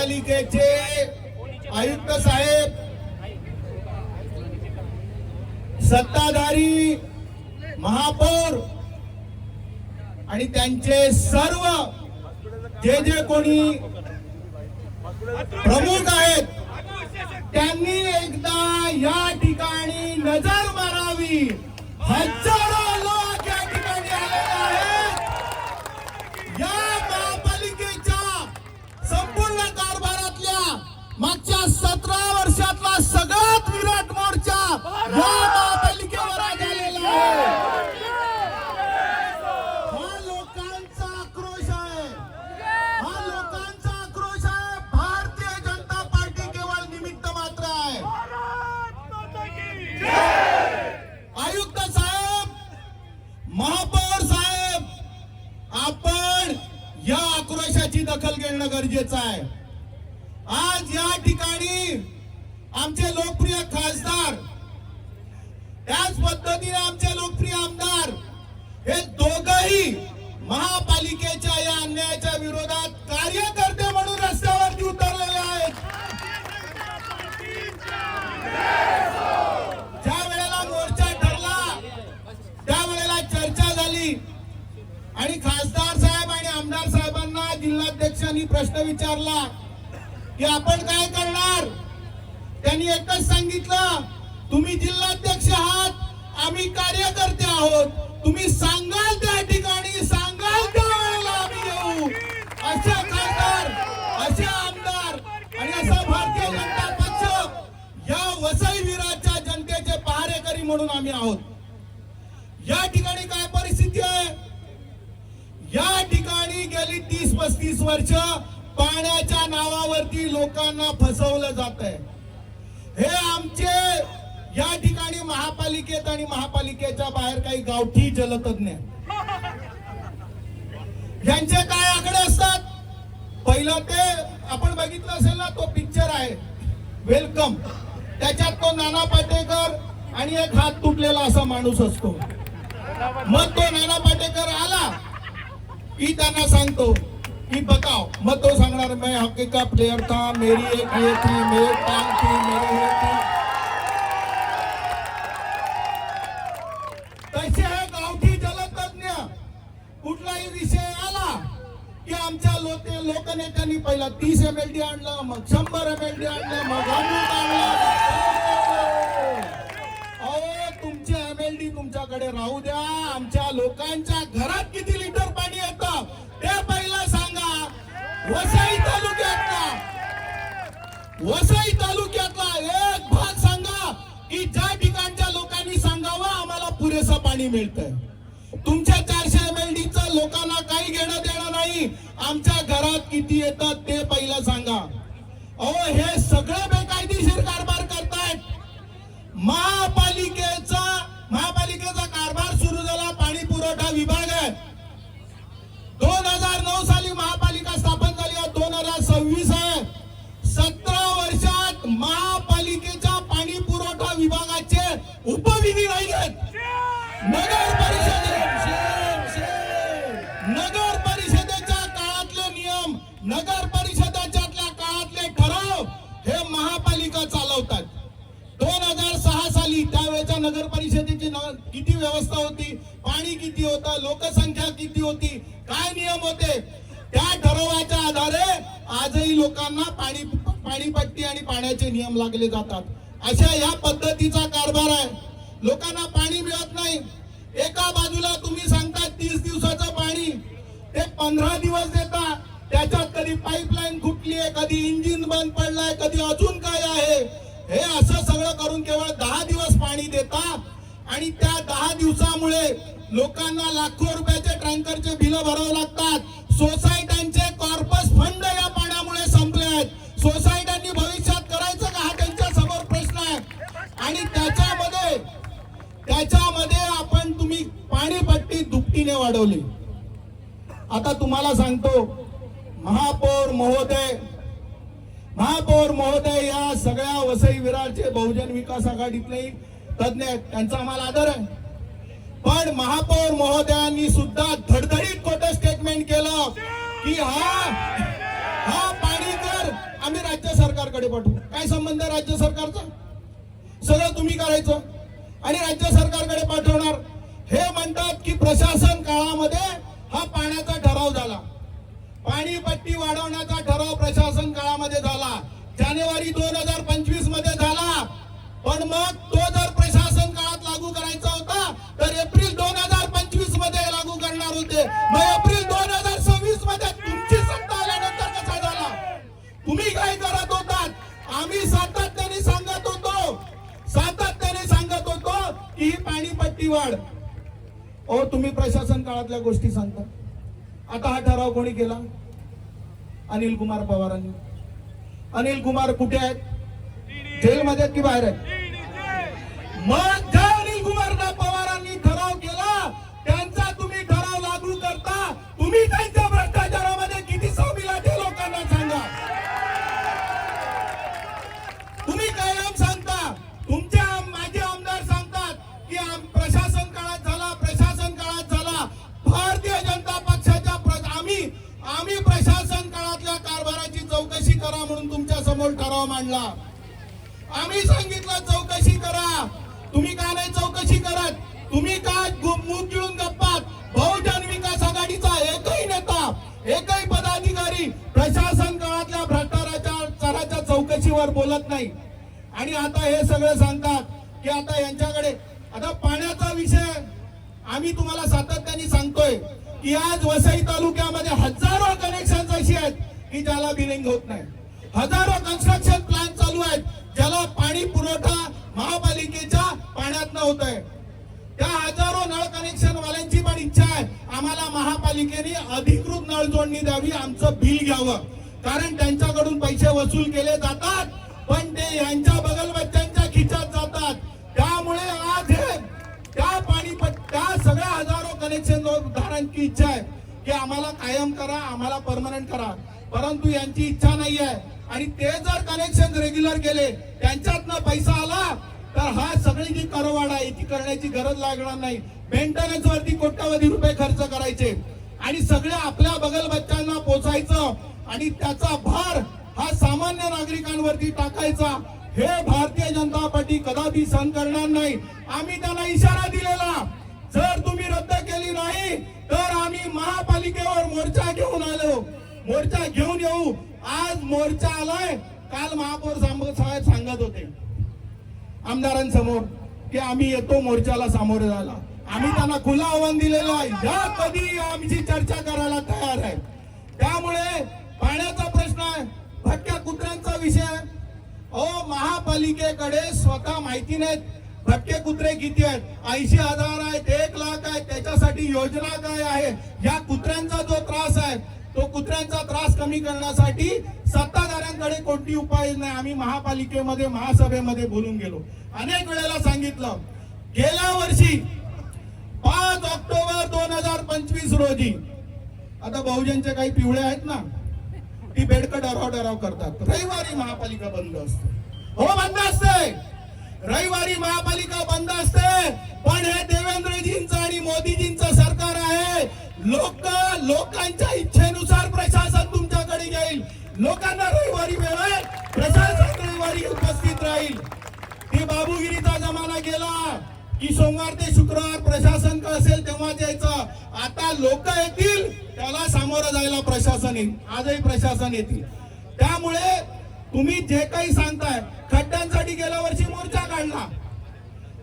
महापालिकेचे आयुक्त साहेब, सत्ताधारी महापौर आणि त्यांचे सर्व जे कोणी प्रमुख आहेत, त्यांनी एकदा या ठिकाणी नजर मारावी. हजारो लोक या ठिकाणी आलेले आहेत. या महापालिकेच्या संपूर्ण कारभारातल्या मागच्या 17 वर्षातला सगळ्यात विराट मोर्चा या महापालिकेवर आलेला आहे. हा लोकांचा आक्रोश आहे. हा लोकांचा आक्रोश आहे. भारतीय जनता पार्टी केवळ निमित्त मात्र आहे. आयुक्त साहेब, महापौर साहेब, आपण या आक्रोशाची दखल घेणं गरजेचं आहे. आज या ठिकाणी आमचे लोकप्रिय खासदार, त्याच पद्धतीने आमचे लोकप्रिय आमदार, हे दोघही महापालिकेच्या या अन्यायाच्या विरोधात कार्यकर्ते म्हणून रस्त्यावरती उतरलेले आहेत. ज्या वेळेला मोर्चा ठरला त्यावेळेला चर्चा झाली आणि खासदार साहेब आणि आमदार साहेबांना जिल्हाध्यक्षांनी प्रश्न विचारला की आपण काय करणार. त्यांनी एकच सांगितलं, तुम्ही जिल्हाध्यक्ष आहात, आम्ही कार्यकर्ते आहोत, तुम्ही सांगाल त्या ठिकाणी, सांगाल त्या वेळेला आम्ही येऊ. असे खासदार, असे आमदार आणि असा भारतीय जनता पक्ष या वसई विरारच्या जनतेचे पहारेकरी म्हणून आम्ही आहोत. या ठिकाणी काय परिस्थिती आहे, या ठिकाणी गेली 30-35 वर्ष पाण्याच्या नावावरती लोकांना फसवलं जात आहे. हे आमचे या ठिकाणी महापालिकेत आणि महापालिकेच्या बाहेर काही गावठी जलतज्ञ, यांचे काय आकडे असतात. पहिलं ते आपण बघितलं असेल ना, तो पिक्चर आहे वेलकम, त्याच्यात तो नाना पाटेकर आणि एक हात तुटलेला असा माणूस असतो. मग तो नाना पाटेकर आला की त्यांना सांगतो की बताओ, मग तो सांगणार मैं हॉकी का प्लेयर था, मेरी एक ये थी, मेरी टांग थी, मेरी ये थी. तसे हे गावठी जलतज्ञ कुठलाही विषय आला की आमच्या लोकनेत्यांनी पहिला 30 MLD आणलं, मग 100 MLD आणलं, मग अमृत आणलं. अहो, तुमचे MLD तुमच्याकडे राहू द्या, आमच्या लोकांच्या घरात किती लिटर पाणी येतं ते पहिला सांगा. वसई तालुक्यातला एक भाग सांगा की ज्या ठिकाणच्या लोकांनी सांगावं आम्हाला पुरेसं पाणी मिळतंय. तुमच्या 400 MLDचं लोकांना काही घेणं देणं नाही. आमच्या घरात किती येतात ते पहिलं सांगा. अहो, हे सगळे बेकायदेशीर कारभार करतायत. महापालिकेचा कारभार सुरू झाला, पाणी पुरवठा विभाग आहे. 2009 साली महापालिका स्थापन झाली, 2026 आहे. 17 वर्षात महापालिकेच्या पाणी पुरवठा विभागाचे उपविधी नाही आहेत. नगर परिषदेच्या काळातले नियम, नगर परिषदेच्या काळातले ठराव हे महापालिका चालवतात. 2006 साली त्यावेळेच्या नगर परिषदेची किती व्यवस्था होती, पाणी किती होतं, लोकसंख्या किती होती, काय नियम होते, त्या ठरावाच्या आधारे आजही लोकांना पाणीपट्टी आणि पाण्याचे नियम लागले जातात. अशा या पद्धतीचा कारभार आहे. लोकांना पाणी मिळत नाही. एका बाजूला तुम्ही सांगता 30 दिवसाचं पाणी, ते 15 दिवस देता. त्याच्यात कधी पाईपलाईन फुटली आहे, कधी इंजिन बंद पडलाय, कधी अजून काय आहे. हे असं सगळं करून केवळ 10 दिवस पाणी देता आणि त्या 10 दिवसामुळे लोकांना लाखो रुपयाचे टँकरचे बिल भरावे लागतात. सोसायट्यांचे कॉर्पस फंड या पाण्यामुळे संपले आहेत. सोसायट्यांनी भविष्यात करायचं का, हा त्यांच्या समोर प्रश्न आहे. आणि त्याच्यामध्ये आपण तुम्ही पाणीपट्टी दुपटीने वाढवली. आता तुम्हाला सांगतो, महापौर महोदय या सगळ्या वसई विरारचे बहुजन विकास आघाडीतले तज्ञ आहेत, त्यांचा आम्हाला आदर आहे. पण महापौर महोदयांनी सुद्धा धडधडीत खोटं स्टेटमेंट केलं की हा पाणी कर आम्ही राज्य सरकारकडे पाठवू. काय संबंध आहे राज्य सरकारचा? सगळं तुम्ही करायचं आणि राज्य सरकारकडे पाठवणार. हे म्हणतात की प्रशासन काळामध्ये हा पाण्याचा ठराव झाला, पाणीपट्टी वाढवण्याचा ठराव प्रशासन काळामध्ये झाला, जानेवारी 2025 मध्ये झाला. पण मग तो जर प्रशासन काळात लागू करायचा होता तर एप्रिल 2025 मध्ये लागू करणार होते. मग एप्रिल 2026 मध्ये तुमची सत्ता आल्यानंतर कसा झाला? तुम्ही काय करत होतात? आम्ही सातत्याने सांगत होतो की ही पाणीपट्टी वाढ. ओ तुम्ही प्रशासन काळातल्या गोष्टी सांगता. आता हा ठराव कोणी केला? अनिल कुमार पवारांनी. अनिल कुमार कुठे आहेत? जेलमध्ये की बाहेर आहेत? मग ज्या अनिल कुमार पवारांनी ठराव केला त्यांचा तुम्ही ठराव लागू करता. तुम्ही त्यांच्या भ्रष्टाचारामध्ये किती सामील आहे ते लोकांना सांगा. तुम्ही कायम सांगता, तुमच्या माजी आमदार सांगतात की प्रशासन काळात झाला, प्रशासन काळात झाला. भारतीय जनता पक्षाच्या आम्ही प्रशासन काळातल्या कारभाराची चौकशी करा म्हणून तुमच्या समोर ठराव मांडला. आम्ही सांगितलं चौकशी करा. तुम्ही का नाही चौकशी करत? तुम्ही का मुख गिळून गप्पात? बहुजन विकास आघाडीचा एकही नेता, एकही पदाधिकारी प्रशासन काळातल्या भ्रष्टाचाराच्या चौकशीवर बोलत नाही. आणि आता हे सगळं सांगतात की आता यांच्याकडे आता पाण्याचा विषय आम्ही तुम्हाला सातत्याने सांगतोय की आज वसई तालुक्यामध्ये हजारो कनेक्शन अशी आहेत की ज्याला बिलिंग होत नाही. हजारो कन्स्ट्रक्शन प्लान चालू आहेत ज्याला पाणी पुरवठा महापालिकेच्या पाण्यात होत आहे. त्या हजारो नळ कनेक्शन वाल्यांची पण इच्छा आहे आम्हाला महापालिकेने अधिकृत नळ जोडणी द्यावी, आमचं बिल घ्यावं. कारण त्यांच्याकडून पैसे वसूल केले जातात पण ते यांच्या बगलबच्च्यांच्या खिशात जातात. त्यामुळे आज हे त्या सगळ्या हजारो कनेक्शन धारकांची इच्छा आहे की आम्हाला कायम करा, आम्हाला परमनंट करा. परंतु यांची इच्छा नाही आहे. आणि ते जर कनेक्शन रेग्युलर केले, त्यांच्यातनं पैसा आला तर हा सगळी जी करवाढ आहे ती करण्याची गरज लागणार नाही. मेंटेनन्स वरती कोट्यवधी रुपये खर्च करायचे आणि सगळे आपल्या बगलबच्च्यांना पोचायचं आणि त्याचा भार हा सामान्य नागरिकांवरती टाकायचा. हे भारतीय जनता पार्टी कदापि सहन करणार नाही. आम्ही त्यांना इशारा दिलेला, जर तुम्ही रद्द केली नाही तर आम्ही महापालिकेवर मोर्चा घेऊन आलो, मोर्चा घेऊन येऊ. आज मोर्चा आलाय. काल महापौर साहेब सांगत होते आमदारांसमोर की आम्ही येतो मोर्चाला सामोरे जायला. आम्ही त्यांना खुलं आव्हान दिलेलं आहे, या कधी आमची चर्चा करायला तयार आहे. त्यामुळे पाण्याचा प्रश्न आहे, भटक्या कुत्र्यांचा विषय. अहो महापालिकेकडे स्वतः माहिती नाहीत भटके कुत्रे किती आहेत. 80,000 आहेत, 1,00,000 आहेत. त्याच्यासाठी योजना काय आहे? या कुत्र्यांचा जो त्रास आहे तो कुत्र्यांचा त्रास कमी करण्यासाठी सत्ताधाऱ्यांकडे कोणती उपाय नाही. आम्ही महापालिकेमध्ये महासभेमध्ये बोलून गेलो, अनेक वेळेला सांगितलं. गेल्या वर्षी 5 ऑक्टोबर 2025 रोजी, आता बहुजनचे काही पिवळे आहेत ना, ती बेडकं डराव करतात. रविवारी महापालिका बंद असते. हो बंद असते, रविवारी महापालिका बंद असते. पण हे देवेंद्रजींचं आणि मोदीजींचं सरकार आहे. लोकांच्या इच्छेनुसार प्रशासन तुमच्याकडे येईल. लोकांना रविवारी वेळ आहे, प्रशासन रविवारी उपस्थित राहील. ती बाबूगिरीचा जमाना गेला की सोमवार ते शुक्रवार प्रशासन का असेल तेव्हा यायचं. आता लोक येतील त्याला सामोरं जायला प्रशासन येईल. आजही प्रशासन येतील. त्यामुळे तुम्ही जे काही सांगताय, खड्ड्यांसाठी गेल्या वर्षी मोर्चा काढला,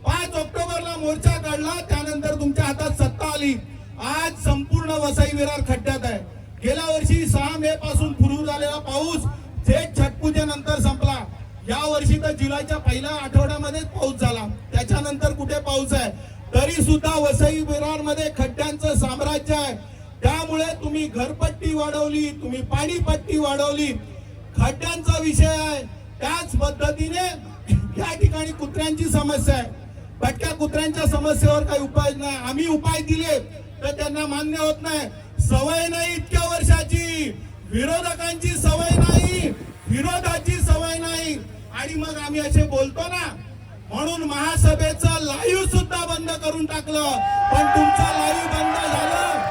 5 ऑक्टोबरला मोर्चा काढला, त्यानंतर तुमच्या हातात सत्ता आली. आज संपूर्ण वसई विरार खड्ड्यात आहे. गेल्या वर्षी 6 मे पासून सुरू झालेला पाऊस थेट छटपूजेनंतर संपला. या वर्षी तर जुलैच्या पहिल्या आठवड्यामध्ये पाऊस झाला, त्याच्यानंतर कुठे पाऊस आहे? तरी सुद्धा वसई विरार मध्ये खड्ड्यांचं साम्राज्य आहे. त्यामुळे तुम्ही घरपट्टी वाढवली, तुम्ही पाणीपट्टी वाढवली, खड्ड्यांचा विषय आहे. त्याच पद्धतीने या ठिकाणी कुत्र्यांची समस्या आहे. भटक्या कुत्र्यांच्या समस्येवर काही उपाय नाही. आम्ही उपाय दिले तर त्यांना मान्य होत नाही. सवय नाही इतक्या वर्षाची, विरोधकांची सवय नाही, विरोधाची सवय नाही. आणि मग आम्ही असे बोलतो ना, म्हणून महासभेचं लाईव्ह सुद्धा बंद करून टाकलं. पण तुमचं लाईव्ह बंद झालं,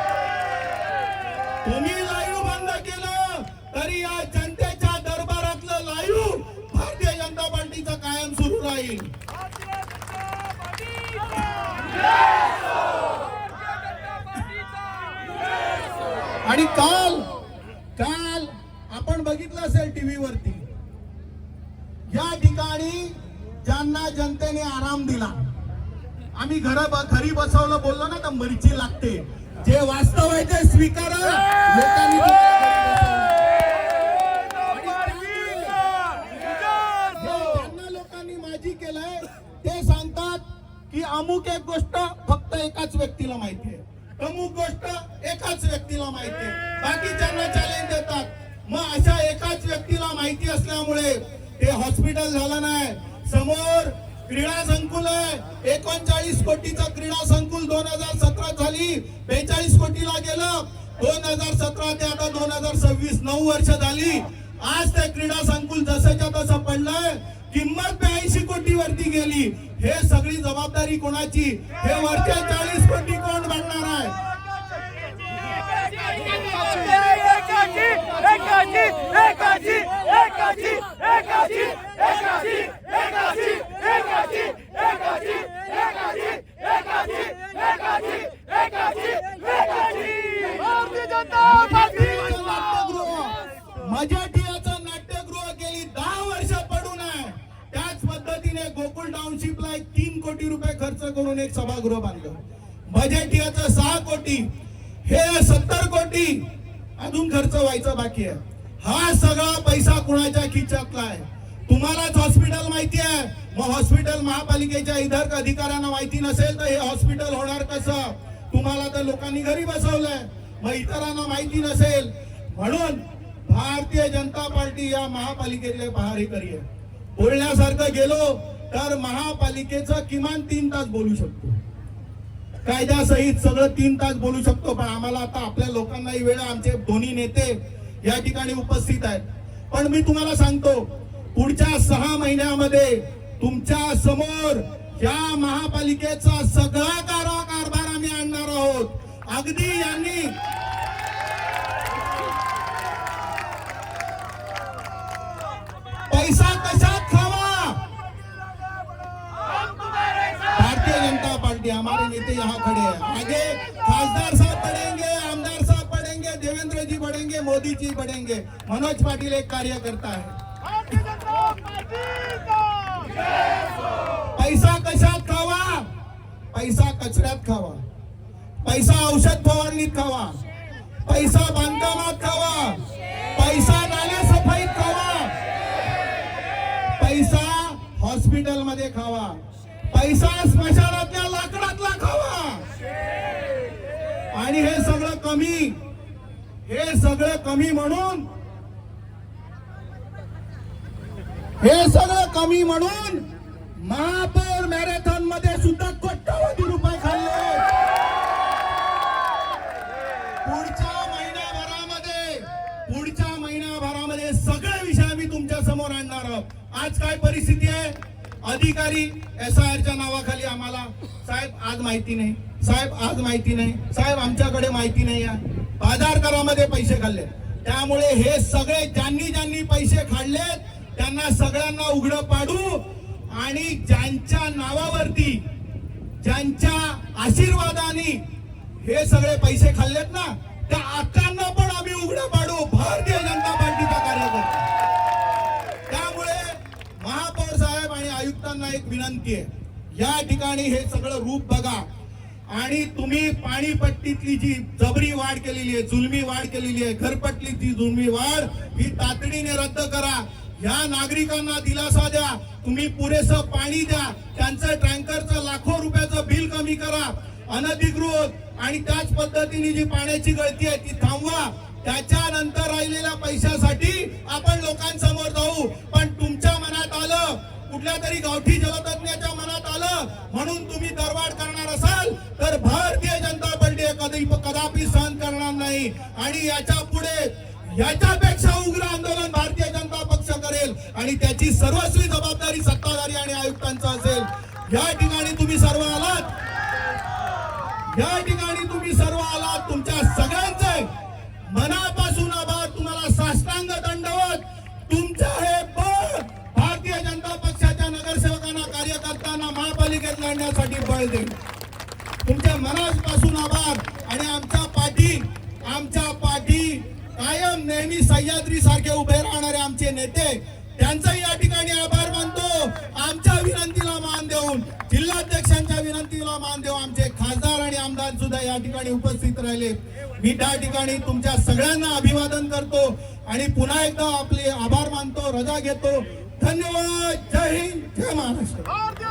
तुम्ही लाईव्ह बंद केलं तरी या जनतेच्या दरबारात जाईल. आणि काल आपण बघितलं असेल टीव्ही वरती, या ठिकाणी ज्यांना जनतेने आराम दिला, आम्ही घरी बसवलं बोललो ना तर मिरची लागते, जे वास्तव आहे ते स्वीकारा. लोकांनी लोकांनी माझी केलंय ते सांगतात की अमुक एक गोष्ट फक्त एकाच व्यक्तीला माहिती आहे, अमुक गोष्ट एकाच व्यक्तीला माहिती आहे, बाकीच्यांना चॅलेंज देतात. मग अशा एकाच व्यक्तीला माहिती असल्यामुळे ते हॉस्पिटल झालं नाही. समोर क्रीडा संकुल आहे, 39 कोटीचं क्रीडा संकुल 2017 झाली, 42 कोटीला गेलं. 2017 ते आता 2026 9 वर्ष झाली. आज ते क्रीडा संकुल जसंच्या तसं पडलंय, किंमत 82 कोटी वरती गेली. हे सगळी जबाबदारी कोणाची? हे वरचे 40 कोटी कोण भरणार आहे? मजाठियाचं नाट्यगृह गेली 10 वर्ष पडून आहे. त्याच पद्धतीने गोकुळ टाउनशिपला 3 कोटी रुपये खर्च करून एक सभागृह बांधलं. मजाठियाचं 6 कोटी, हे 70 कोटी अजून खर्च व्हायचा बाकी आहे. हा सगळा पैसा कुणाच्या खिशातला आहे? तुम्हालाच हॉस्पिटल माहिती आहे, मग हॉस्पिटल महापालिकेच्या इतर अधिकाऱ्यांना माहिती नसेल तर हे हॉस्पिटल होणार कसं? तुम्हाला तर लोकांनी घरी बसवलंय, मग इतरांना माहिती नसेल. म्हणून भारतीय जनता पार्टी या महापालिकेतले पहारेकरी आहे. बोलण्यासारखं गेलो तर महापालिकेचं किमान 3 तास बोलू शकतो, कायद्यासहित सगळं 3 तास बोलू शकतो. पण आम्हाला आता आपल्या लोकांनाही वेळ, आमचे दोन्ही नेते या ठिकाणी उपस्थित आहेत. पण मी तुम्हाला सांगतो, पुढच्या 6 महिन्यामध्ये तुमच्या समोर या महापालिकेचा सगळा कारभार आम्ही आणणार आहोत. अगदी यांनी पैसा कशात खावा? भारतीय जनता पार्टी, हमारे नेते यहाँ खड़े हैं. आगे खासदार साहब बढ़ेंगे, आमदार साहब बढ़ेंगे, देवेंद्र जी बढ़ेंगे, मोदी जी बढ़ेंगे. मनोज पाटिल एक कार्यकर्ता है. पैसा कशात खावा? पैसा कचऱ्यात खावा, पैसा औषध फवारणीत खावा, पैसा बांधकामात खावा, पैसा नाले सफाईत खावा, पैसा हॉस्पिटल मध्ये खावा, पैसा स्मशानातल्या लाकडातला खावा. आणि हे सगळं कमी म्हणून महापौर मॅरेथॉन मध्ये सुद्धा कोट्यवधी रुपये खाल्ले. पुढच्या महिन्याभरामध्ये सगळे विषय आम्ही तुमच्या समोर आणणार आहोत. आज काय परिस्थिती आहे? अधिकारी SIRच्या नावाखाली आम्हाला, साहेब आज माहिती नाही, साहेब आज माहिती नाही, साहेब आमच्याकडे माहिती नाही आहे. बाजार करामध्ये पैसे खाल्ले. त्यामुळे हे सगळे ज्यांनी पैसे खाल्लेत त्यांना सगळ्यांना उघडं पाडू. आणि ज्यांच्या नावावरती, ज्यांच्या आशीर्वादाने हे सगळे पैसे खाल्लेत ना, त्या आकांना पण आम्ही उघडं पाडू. भारतीय जनता पार्टीचा कार्यकर्ता. त्यामुळे महापौर साहेब आणि आयुक्तांना एक विनंती आहे, या ठिकाणी हे सगळं रूप बघा. आणि तुम्ही पाणीपट्टीतली जी जबरी वाढ केलेली आहे, जुलमी वाढ केलेली आहे, घरपट्टीची जुलमी वाढ ही तातडीने रद्द करा. या नागरिकांना दिलासा द्या. तुम्ही पुरेसं पाणी द्या. त्यांचं टँकरचं लाखो रुपयाचं बिल कमी करा. अनधिकृत आणि त्याच पद्धतीने जी पाण्याची गळती आहे ती थांबवा. त्याच्यानंतर राहिलेल्या पैशासाठी आपण लोकांसमोर जाऊ. पण तुमच्या मनात आलं, कुठल्या तरी गावठी जलतज्ञाच्या मनात आलं म्हणून तुम्ही दरवाढ करणार असाल तर भारतीय जनता पार्टी कदापि सहन करणार नाही. आणि याच्या पुढे याच्यापेक्षा उग्र आंदोलन भारतीय जनता पक्ष करेल. आणि त्याची सर्वस्वी जबाबदारी सत्ताधारी आणि आयुक्तांचा असेल. या ठिकाणी तुम्ही सर्व आलात, तुमच्या सगळ्यांचे मनापासून आभार. तुम्हाला साष्टांग दंडवत. तुमचं हे बळ भारतीय जनता पक्षाच्या नगरसेवकांना महापालिकेत लढण्यासाठी बळ देईल. तुमच्या मनापासून आभार. आणि आमच्या पाठी कायम नेहमी सह्याद्री सारखे उभे राहणारे आमचे नेते, त्यांचाही या ठिकाणी आभार मानतो. आमच्या विनंतीला मान देऊन, जिल्हाध्यक्षांच्या विनंतीला मान देऊन आमचे खासदार आणि आमदार सुद्धा या ठिकाणी उपस्थित राहिले. मी त्या ठिकाणी तुमच्या सगळ्यांना अभिवादन करतो आणि पुन्हा एकदा आपले आभार मानतो, रजा घेतो. धन्यवाद. जय हिंद, जय महाराष्ट्र.